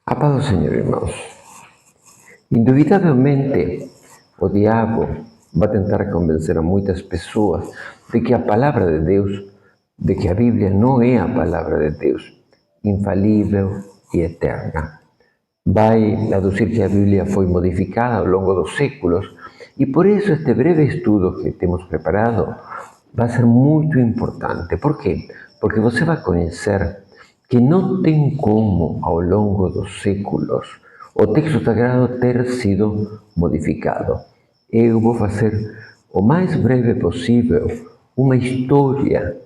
A paz do Senhor, irmãos. Indubitavelmente, o diabo vai tentar convencer a muitas pessoas de que a palavra de Deus, de que a Bíblia não é a palavra de Deus, infalível e eterna. Vai aduzir que a Bíblia foi modificada ao longo dos séculos e por isso este breve estudo que temos preparado vai ser muito importante. Por quê? Porque você vai conhecer que não tem como, ao longo dos séculos, o texto sagrado ter sido modificado. Eu vou fazer o mais breve possível uma história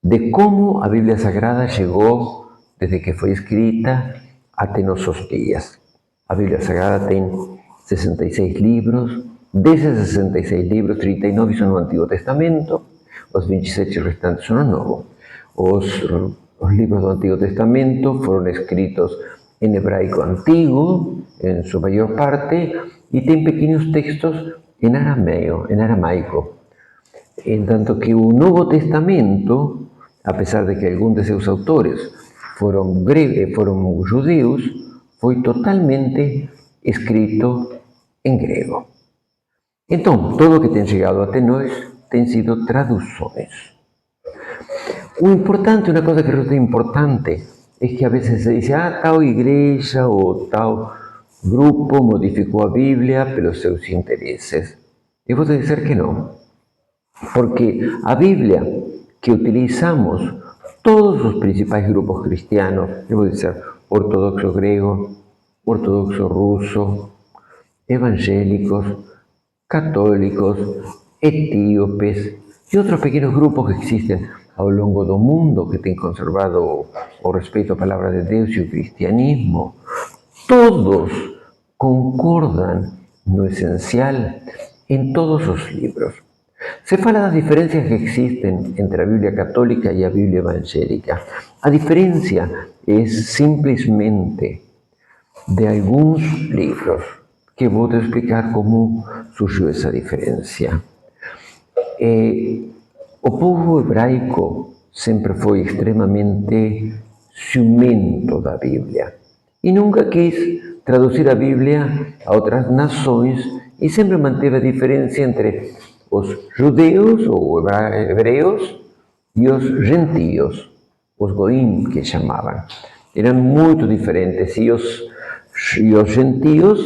de como a Bíblia Sagrada chegou, desde que foi escrita até nossos dias. A Bíblia Sagrada tem 66 livros, desses 66 livros, 39 são no Antigo Testamento, os 27 restantes são no Novo. Os livros do Antigo Testamento foram escritos em hebraico antigo, em sua maior parte, e tem pequenos textos em aramaico. Entanto que o Novo Testamento, apesar de que alguns de seus autores foram judeus, foi totalmente escrito em grego. Então, tudo o que tem chegado até nós tem sido traduções. Uma coisa que resulta importante, é que a vezes se diz, tal igreja ou tal grupo modificou a Bíblia pelos seus interesses. Eu vou te dizer que não. Porque a Bíblia que utilizamos, todos os principais grupos cristianos, eu vou dizer, ortodoxo grego, ortodoxo russo, evangélicos, católicos, etíopes e outros pequenos grupos que existem ao longo do mundo que têm conservado o respeito à palavra de Deus e o cristianismo, todos concordam no essencial em todos os livros. Se fala das diferenças que existem entre a Bíblia católica e a Bíblia evangélica. A diferença é simplesmente de alguns livros, que vou te explicar como surgiu essa diferença. O povo hebraico sempre foi extremamente ciumento da Bíblia e nunca quis traduzir a Bíblia a outras nações e sempre manteve a diferença entre os judeus ou hebreus e os gentios, os goim que chamavam. Eram muito diferentes e os gentios,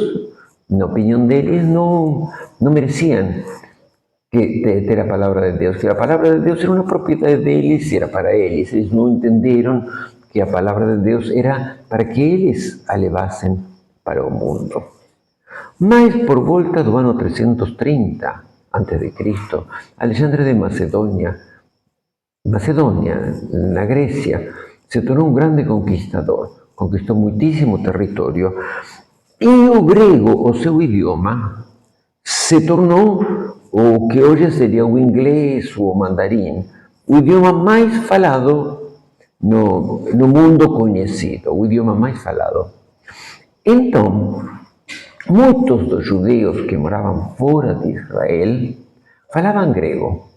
na opinião deles, não mereciam ter a palavra de Deus, que a palavra de Deus era uma propriedade deles e era para eles. Eles não entenderam que a palavra de Deus era para que eles a levassem para o mundo. Mas por volta do ano 330 a.C., Alexandre de Macedônia, na Grécia, se tornou um grande conquistador, conquistou muitíssimo território, e o grego, o seu idioma, se tornou o que hoje seria o inglês ou o mandarim, o idioma mais falado no mundo conhecido, o idioma mais falado. Então, muitos dos judeus que moravam fora de Israel falavam grego.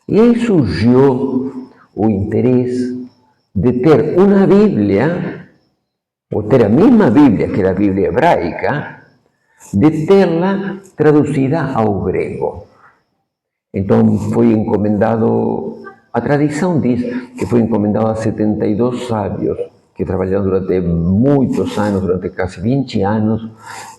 E aí surgiu o interesse de ter uma Bíblia, ou ter a mesma Bíblia que era a Bíblia hebraica, de tê-la traduzida ao grego. Então foi encomendado, a tradição diz que foi encomendado a 72 sábios que trabalharam durante muitos anos, durante quase 20 anos,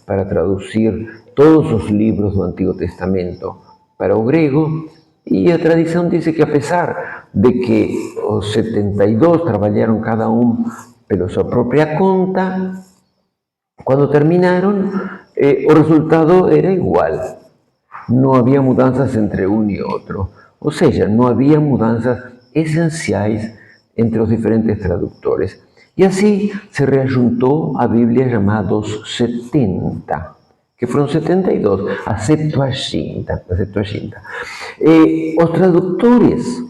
para traduzir todos os livros do Antigo Testamento para o grego. E a tradição diz que apesar de que os 72 trabalharam cada um pela sua própria conta, quando terminaram, o resultado era igual. Não havia mudanças entre um e outro. Ou seja, não havia mudanças essenciais entre os diferentes tradutores. E assim se reajuntou a Bíblia chamada os 70, que foram 72, a Septuaginta. Os tradutores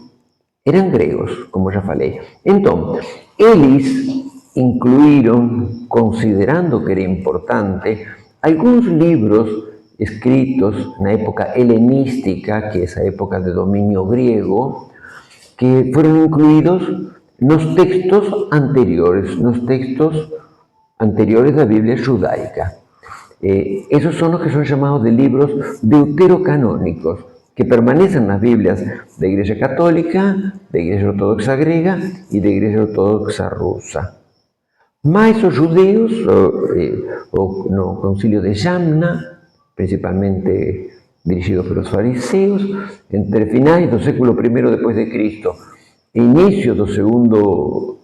eram gregos, como já falei. Então, eles incluíram, considerando que era importante, alguns livros escritos na época helenística, que é essa época de domínio grego, que foram incluídos nos textos anteriores, nos textos anteriores da Bíblia judaica. Esos son los que son llamados de libros deuterocanónicos, que permanecen nas Biblias da Igreja Católica, da Igreja Ortodoxa Grega e da Igreja Ortodoxa Russa. Mas os judeus, no Concílio de Jamna, principalmente dirigido pelos fariseus, entre finais do século I depois de Cristo e inicio do segundo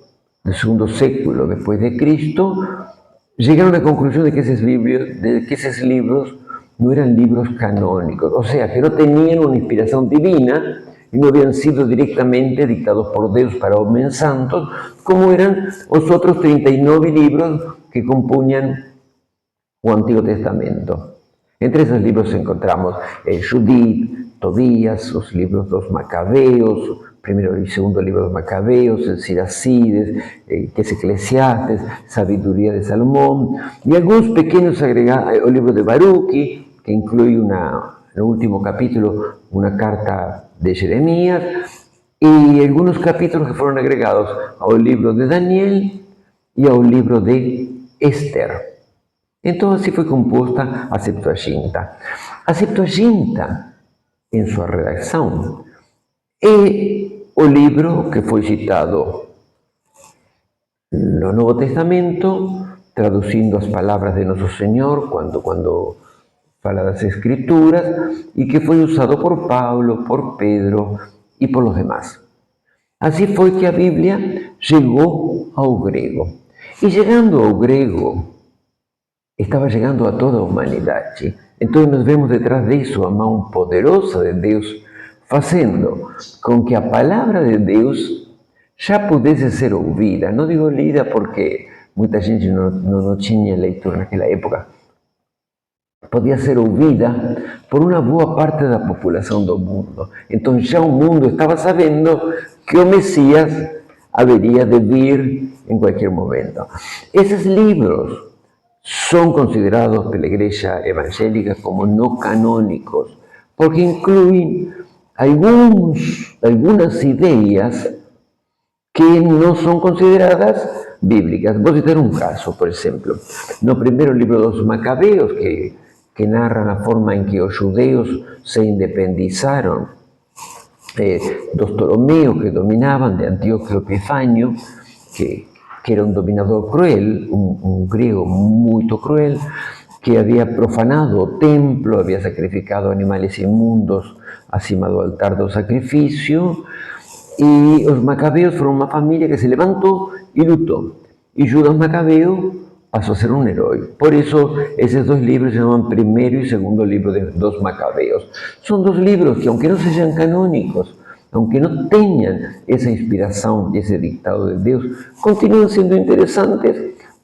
século después de Cristo, llegaron a la conclusión de que esos libros no eran libros canónicos, o sea, que no tenían una inspiración divina y no habían sido directamente dictados por Dios para hombres santos, como eran los otros 39 libros que componían el Antiguo Testamento. Entre esos libros encontramos Judith, Tobías, los libros dos Macabeos, primero y segundo libro de Macabeos, el Siracides, que es Eclesiastes, Sabiduría de Salomón, y algunos pequeños agregados, el libro de Baruch, que incluye en el último capítulo una carta de Jeremías, y algunos capítulos que fueron agregados al libro de Daniel y al libro de Esther. Entonces así fue compuesta a Septuaginta. A Septuaginta, en su redacción, es el libro que fue citado no Nuevo Testamento, traducindo as palabras de Nosso Senhor quando fala das Escrituras, e que foi usado por Pablo, por Pedro e por los demás. Así foi que a Bíblia chegou ao grego. E chegando ao grego, estava chegando a toda a humanidade. Então nós vemos detrás disso a mão poderosa de Deus, fazendo com que a palavra de Deus já pudesse ser ouvida. Não digo lida porque muita gente não tinha leitura naquela época. Podia ser ouvida por uma boa parte da população do mundo. Então já o mundo estava sabendo que o Messias haveria de vir em qualquer momento. Esses livros son considerados pela Igreja Evangélica como no canónicos, porque incluyen algunas ideas que no son consideradas bíblicas. Voy a citar un caso, por ejemplo, no primeiro libro dos Macabeos, que narra la forma en que los judeos se independizaron dos Ptolomeos que dominaban, de Antíoco Epifanio, que era un dominador cruel, un griego muy cruel, que había profanado o templo, había sacrificado animales inmundos acima do altar do sacrificio, y los Macabeos fueron una familia que se levantó y luchó. Y Judas Macabeo pasó a ser un héroe. Por eso esos dos libros se llaman primero y segundo libro de dos Macabeos. Son dos libros que, aunque no sean canónicos, aunque no tengan esa inspiración y ese dictado de Dios, continúan siendo interesantes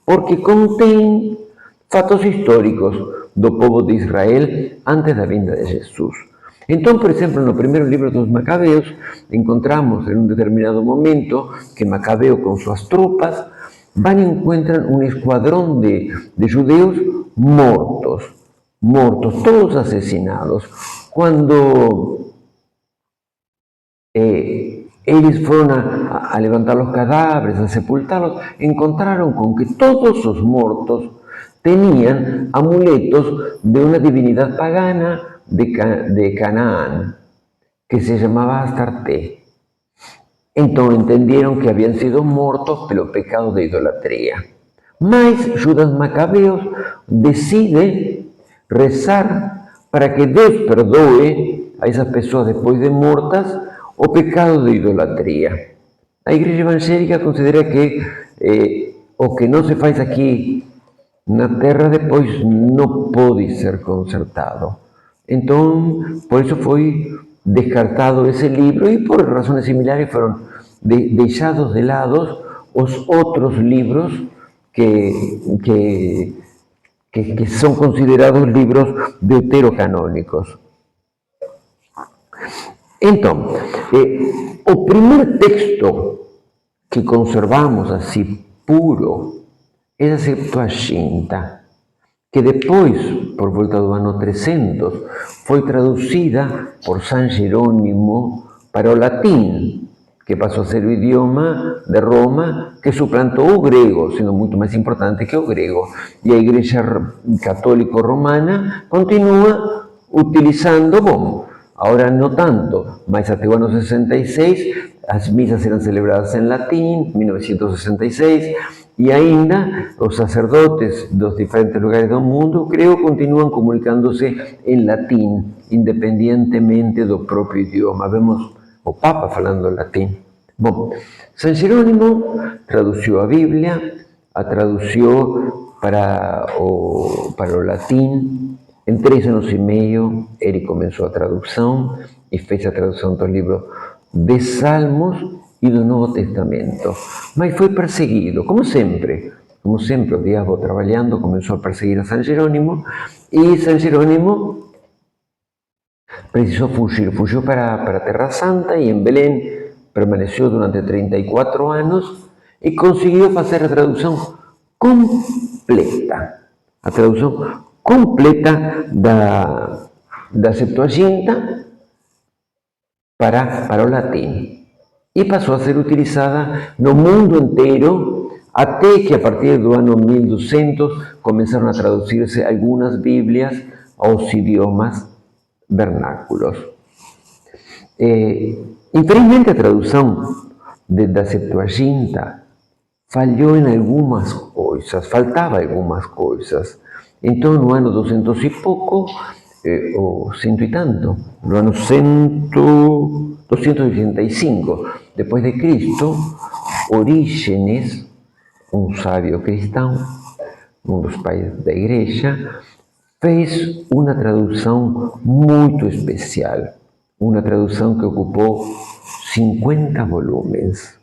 porque contienen fatos históricos do povo de Israel antes de la vinda de Jesús. Entonces, por ejemplo, en los primeros libros de los Macabeos, encontramos en un determinado momento que Macabeo con sus tropas van y encuentran un escuadrón de judeos muertos, todos asesinados. Cuando ellos fueron a levantar los cadáveres, a sepultarlos, encontraron con que todos los muertos tenían amuletos de una divinidad pagana de Canaán, que se llamaba Astarte. Entonces entendieron que habían sido muertos pelo pecado de idolatría. Mas Judas Macabeos decide rezar para que Dios perdoe a esas personas después de muertas o pecado de idolatría. La Iglesia Evangélica considera que o que no se faz aquí na terra depois no puede ser consertado. Entonces, por eso fue descartado ese libro y por razones similares fueron dejados de lado los otros libros que son considerados libros deuterocanónicos. Entonces, el primer texto que conservamos así puro es a Septuaginta, que después, por volta do ano 300, foi traducida por San Jerónimo para o latín, que pasó a ser o idioma de Roma, que suplantó o grego, sendo muito mais importante que o grego. E a Igreja Católica Romana continua utilizando, bom, agora não tanto, mas até o ano 66, as missas eram celebradas em latim, 1966, e ainda os sacerdotes dos diferentes lugares do mundo, creio, continuam comunicando-se em latim, independentemente do próprio idioma. Vemos o Papa falando latim. Bom, San Jerónimo traduziu a Bíblia, a traduziu para o latim. Em 3 anos e meio, ele começou a tradução e fez a tradução do livro de Salmos e do Novo Testamento. Mas foi perseguido, como sempre. Como sempre, o diabo trabalhando começou a perseguir a San Jerónimo, e San Jerónimo precisou fugir. Fugiu para a Terra Santa e em Belém permaneceu durante 34 anos e conseguiu fazer a tradução completa. A tradução completa da Septuaginta para o latim. E passou a ser utilizada no mundo inteiro, até que a partir do ano 1200 começaram a traduzir-se algumas Bíblias aos idiomas vernáculos. Infelizmente, a tradução da Septuaginta falhou em algumas coisas, faltava algumas coisas. Então, no ano 200 e pouco, ou cento e tanto, no ano 285 depois de Cristo, Orígenes, um sábio cristão, um dos pais da igreja, fez uma tradução muito especial, uma tradução que ocupou 50 volumes,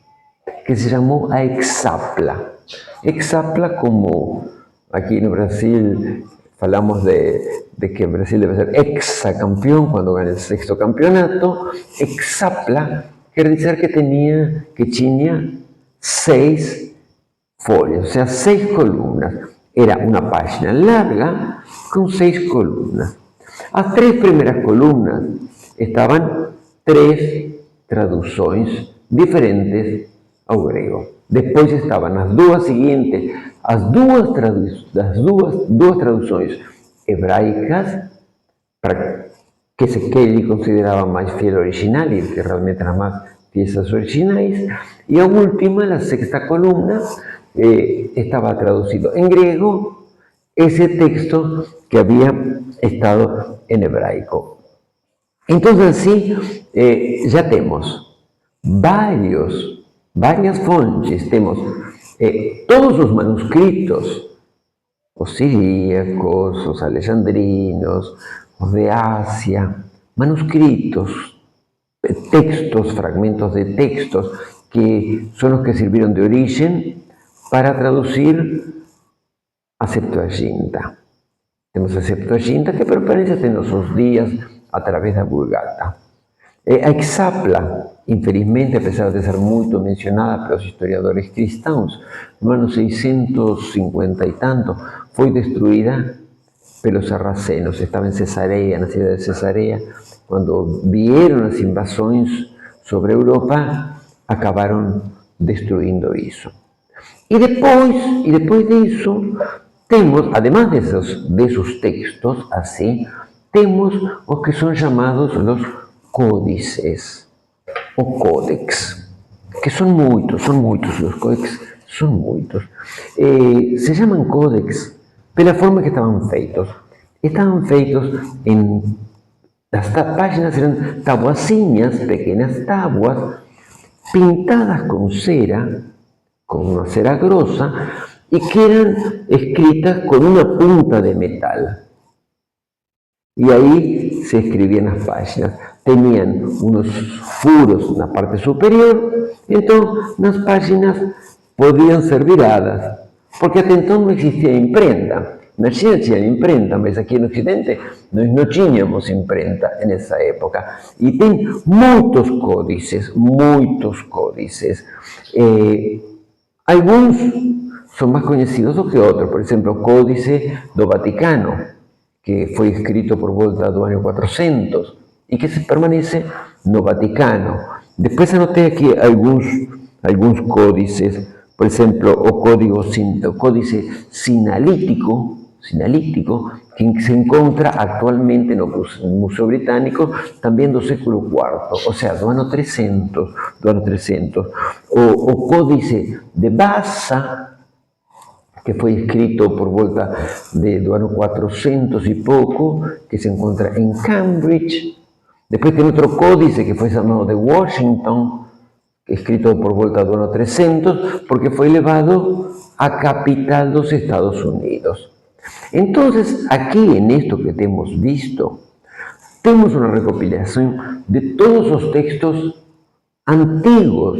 que se chamou a Hexapla. Hexapla, como aqui no Brasil falamos de que o Brasil deve ser hexacampeão quando ganha o 6º campeonato, Hexapla quer dizer que tinha 6 folhas, ou seja, 6 colunas. Era uma página larga com 6 colunas. As 3 primeiras colunas estavam 3 traduções diferentes ao grego. Depois estavam as 2 seguintes, as duas traduções hebraicas, para que ele considerava mais fiel ao original, e que realmente eram mais peças originais, e a última, a 6ª columna, estaba traducido en griego ese texto que había estado en hebraico. Entonces, sí, ya tenemos varias fuentes, tenemos todos los manuscritos, os siríacos, os alexandrinos, os de Asia, manuscritos, textos, fragmentos de textos, que son los que sirvieron de origen para traducir a Septuaginta. Temos a Septuaginta que permanece até nossos dias através da Vulgata. A Hexapla, infelizmente, apesar de ser muito mencionada pelos historiadores cristãos, no ano 650 e tanto, foi destruída pelos sarracenos. Estava em Cesareia, na cidade de Cesareia, quando vieram as invasões sobre a Europa, acabaram destruindo isso. E depois disso, temos, además desses textos, assim, temos os que são chamados os códices, o códex, que são muitos, os códex são muitos. Se chamam códex pela forma que estavam feitos. Estavam feitos as páginas eram tabuazinhas, pequenas tábuas, pintadas com uma cera grossa, e que eram escritas com uma punta de metal. E aí se escreviam as páginas. Tenían unos furos na parte superior, então nas páginas podían ser viradas, porque até então não existia imprenta. Na China tinha imprenta, mas aqui no Ocidente nós não tínhamos imprenta nessa época. E tem muitos códices, alguns são mais conhecidos do que outros. Por exemplo, o Códice do Vaticano, que foi escrito por volta do ano 400, e que se permanece no Vaticano. Después anoté aquí algunos códices, por ejemplo, o códice sinalítico, que se encontra actualmente no Museo Británico, también do século IV, o sea, do ano 300, o códice de Bassa, que foi escrito por volta do ano 400 e pouco, que se encontra en Cambridge. Despois tem outro códice que foi chamado de Washington, escrito por volta do ano 300, porque foi levado á capital dos Estados Unidos. Entonces, aquí en esto que hemos visto, tenemos una recopilación de todos los textos antiguos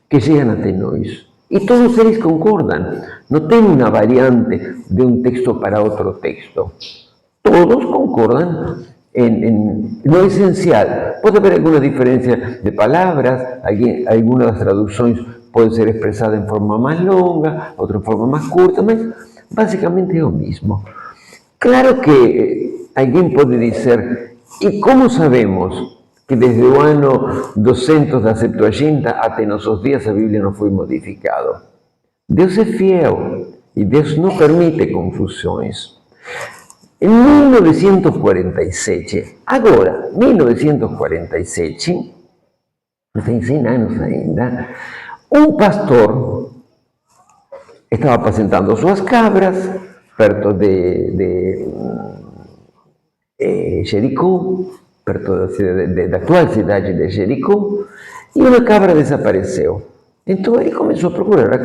que llegan a nós. Y todos ellos concordan. No tiene una variante de un texto para otro texto. Todos concordan en lo esencial. Puede haber alguna diferencia de palabras, algunas de las traducciones pueden ser expresadas en forma más longa, otra en forma más corta, pero básicamente es lo mismo. Claro que alguien puede decir, ¿y cómo sabemos que desde el año 200 da Septuaginta hasta nuestros días la Biblia no fue modificada? Dios es fiel y Dios no permite confusiones. En 1947, ahora, 1947, tem 100 años ainda, un pastor estaba apacentando sus cabras perto de Jericó, perto da actual cidade de Jericó, e uma cabra desapareceu. Então ele começou a procurar a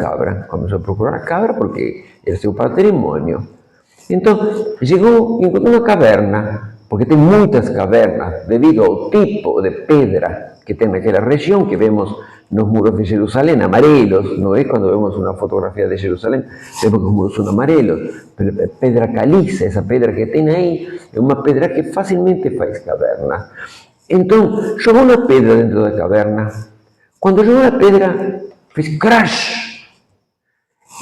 cabra porque era seu patrimônio. Então chegou, encontrou uma caverna, porque tem muitas cavernas devido ao tipo de pedra que tem naquela região que vemos nos muros de Jerusalén, amarelos, ¿no es? Cuando vemos una fotografía de Jerusalén, vemos que los muros son amarelos, pero pedra caliza, esa pedra que tiene ahí, es una pedra que fácilmente faz caverna. Entonces, jugó una pedra dentro de la caverna. Cuando jugó la pedra, fez crash.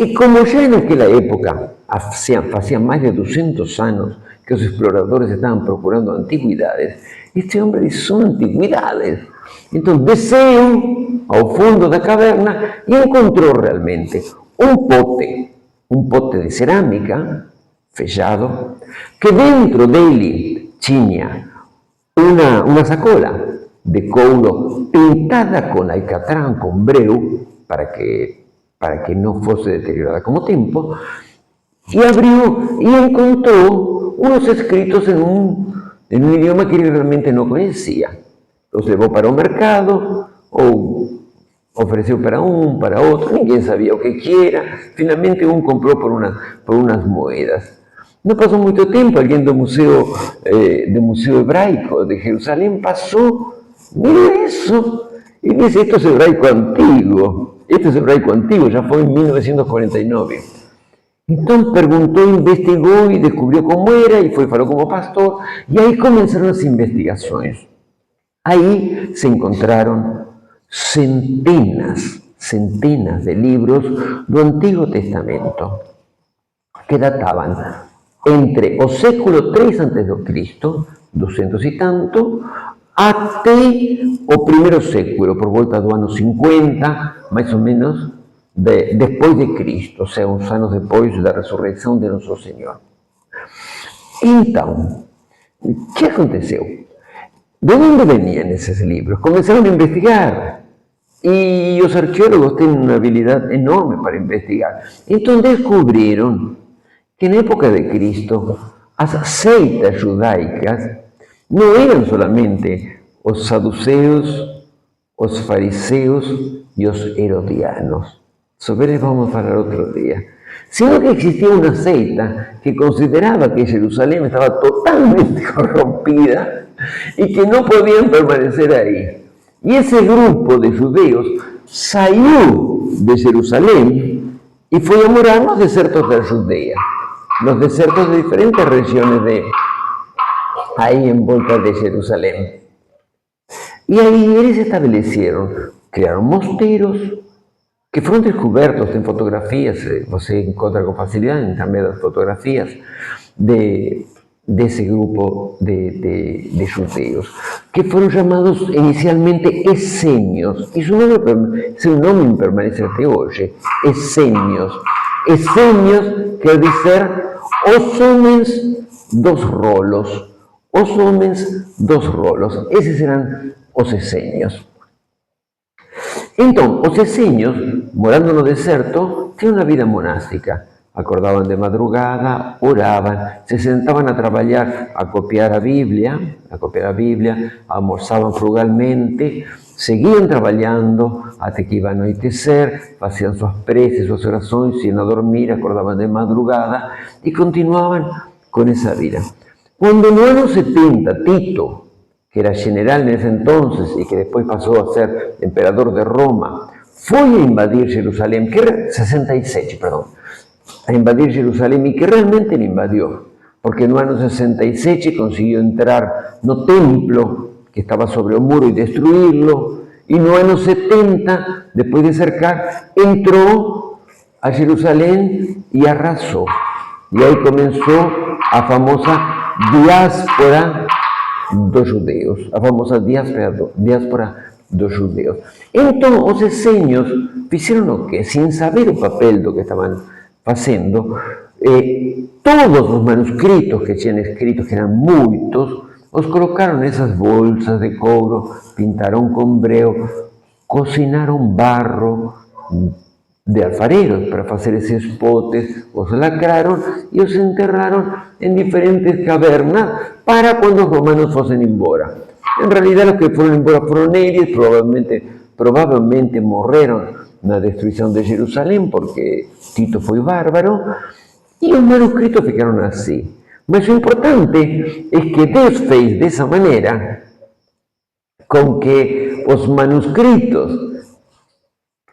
Y como ya en aquella época, hacía más de 200 años que los exploradores estaban procurando antigüedades, este hombre dice, son antigüedades. Entonces desceu ao fundo da caverna e encontrou realmente um pote de cerâmica fechado, que dentro dele tinha uma sacola de couro pintada com alcatrán, com breu, para que não fosse deteriorada com o tempo, e abriu e encontrou uns escritos em um idioma que ele realmente não conhecia. Los llevó para un mercado o ofreció para otro, ninguém sabía o que quiera. Finalmente uno compró por unas moedas. No pasó mucho tiempo, alguien del Museo Hebraico de Jerusalén pasó, mira eso, y dice, esto es hebraico antiguo, ya fue en 1949. Entonces preguntó, investigó y descubrió cómo era y faló como pastor, y ahí comenzaron las investigaciones. Ahí se encontraron centenas de libros del Antiguo Testamento que databan entre o século III a.C., 200 y tanto, hasta o primeiro século, por volta do ano 50, más o menos, después de Cristo, o sea, unos años después de la resurrección de nuestro Señor. Entonces, ¿qué aconteció? ¿De dónde venían esos libros? Comenzaron a investigar y los arqueólogos tienen una habilidad enorme para investigar. Entonces descubrieron que en época de Cristo las seitas judaicas no eran solamente los saduceos, los fariseos y los herodianos. Sobre eso vamos a hablar otro día. Sino que existía una seita que consideraba que Jerusalén estaba totalmente corrompida y que no podían permanecer ahí. Y ese grupo de judeos salió de Jerusalén y fue a morar en los desiertos de Judea, los desiertos de diferentes regiones de ahí en volta de Jerusalén. Y ahí ellos se establecieron, crearon mosteros, que fueron descubiertos en fotografías, você encontra con facilidad en internet las fotografías de de ese grupo de judeos, que fueron llamados inicialmente essenios, y su nombre permanece hasta hoy, essenios. Essenios quer dizer os homens dos rolos, os homens dos rolos, esos eran os essenios. Entón, os essenios, morando no deserto, tienen una vida monástica. Acordaban de madrugada, oraban, se sentaban a trabalhar, a copiar a Biblia, almorzaban frugalmente, seguían traballando até que iba a anoitecer, facían suas preces, suas orações, iam a dormir, acordaban de madrugada e continuaban con esa vida. Cuando en el año 70, Tito, que era general en ese entonces y que después pasó a ser emperador de Roma, fue a invadir Jerusalén, que era 67, perdón, a invadir Jerusalén y que realmente lo invadió, porque en el año 67 consiguió entrar no templo que estaba sobre un muro y destruirlo, y en el año 70, después de cercar, entró a Jerusalén y arrasó. Y ahí comenzó a famosa diáspora dos judeos, a famosa diáspora dos judeos. Então, os essenios fizeram o quê? Sem saber o papel do que estavam fazendo, todos os manuscritos que tinham escritos, que eram muitos, os colocaram nessas bolsas de couro, pintaram com breu, cocinaram barro de alfareros para fazer esses potes, os lacraram e os enterraram em diferentes cavernas para quando os romanos fossem embora. En realidad los que fueron embora foram eles, provavelmente morreram na destruição de Jerusalém, porque Tito foi bárbaro, e os manuscritos ficaram assim. Mas o importante é que Deus fez dessa maneira com que os manuscritos,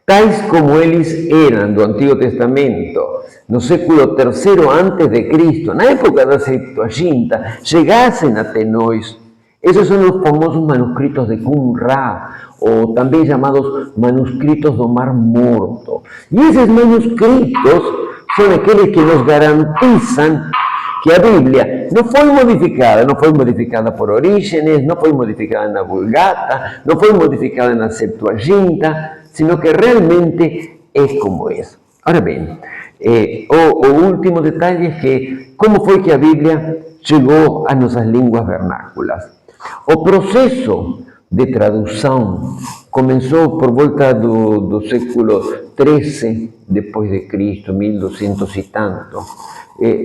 tais como eles eram do Antigo Testamento, no século III antes de Cristo, na época da Septuaginta, chegassem até nós. Esos son los famosos manuscritos de Qumran, o también llamados manuscritos do Mar Morto. Y esos manuscritos son aquellos que nos garantizan que a Biblia no fue modificada por Orígenes, no fue modificada en la Vulgata, no fue modificada en la Septuaginta, sino que realmente es como es. Ahora bien, o último detalle es que cómo fue que a Biblia llegó a nuestras lenguas vernáculas. O proceso de tradução começou por volta do século XIII depois de Cristo, 1200 e tanto.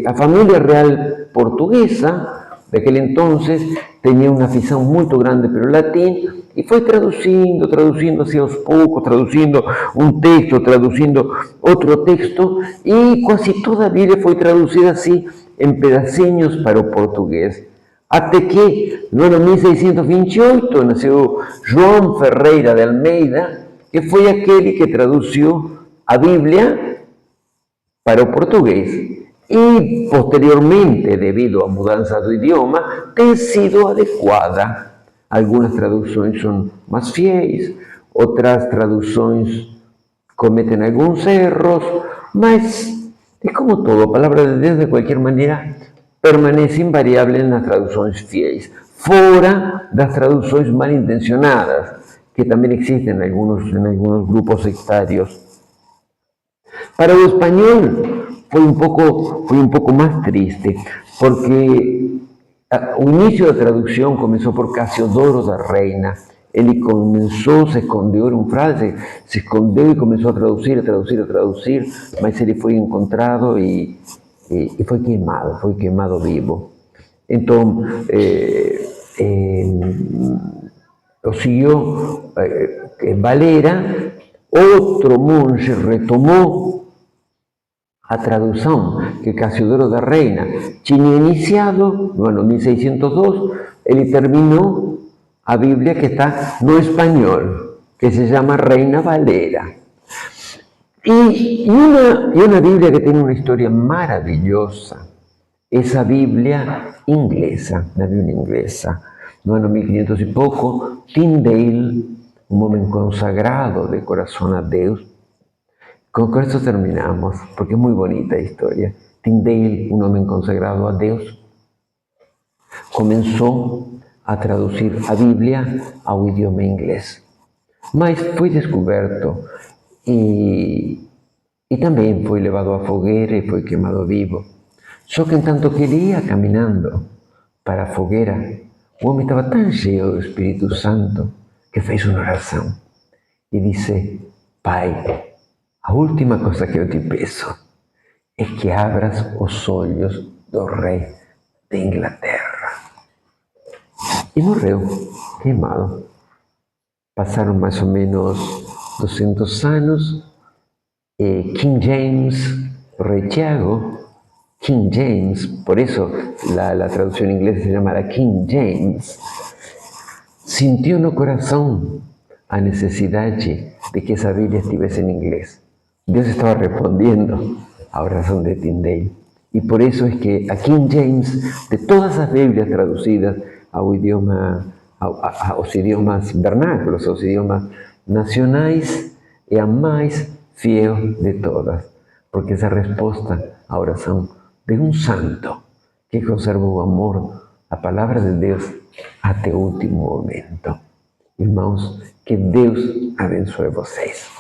A família real portuguesa daquele entonces tinha uma afição muito grande pelo latim e foi traduzindo assim aos poucos, traduzindo um texto, traduzindo outro texto, e quase toda a Bíblia foi traduzida assim em pedacinhos para o português. Até que, no ano 1628, nasceu João Ferreira de Almeida, que foi aquele que traduziu a Bíblia para o português. E, posteriormente, devido à mudança do idioma, tem sido adequada. Algumas traduções são mais fiéis, outras traduções cometem alguns erros, mas é como todo, a palavra de Deus, de qualquer maneira, permanece invariable nas traduções fiéis, fora das traduções mal intencionadas, que também existem em alguns grupos sectários. Para o espanhol foi um pouco mais triste, porque o início da tradução começou por Casiodoro da Reina. Ele começou, se escondeu, era um frase, se escondeu e começou a traduzir, mas ele foi encontrado e foi queimado vivo. Então, o siguió Valera, outro monge retomou a tradução que Casiodoro da Reina tinha iniciado no ano 1602, ele terminou a Bíblia que está no espanhol, que se chama Reina Valera. Y una Biblia que tiene una historia maravillosa, esa Biblia inglesa, la Biblia inglesa. No año 1500 y poco, Tyndale, un hombre consagrado de corazón a Dios. Con esto terminamos, porque es muy bonita la historia. Tyndale, un hombre consagrado a Dios, começou a traduzir a Bíblia ao idioma inglês. Mas foi descoberto e também foi levado à fogueira e foi queimado vivo. Só que enquanto que ele ia caminhando para a fogueira, o homem estava tão cheio do Espírito Santo que fez uma oração e disse: Pai, a última coisa que eu te peço é que abras os olhos do rei de Inglaterra. E morreu queimado. Passaram mais ou menos 200 anos e King James, o rei Tiago, King James, por eso la traducción inglesa se llamará King James, sintió no corazón a necesidade de que esa Biblia estuviese en inglés. Dios estaba respondiendo a oración de Tyndale. Y por eso es que a King James, de todas las Biblias traducidas ao idioma, aos idiomas vernáculos, aos idiomas nacionais, é a mais fiel de todas, porque esa resposta à oração de um santo que conservou o amor, a palavra de Deus até o último momento. Irmãos, que Deus abençoe vocês.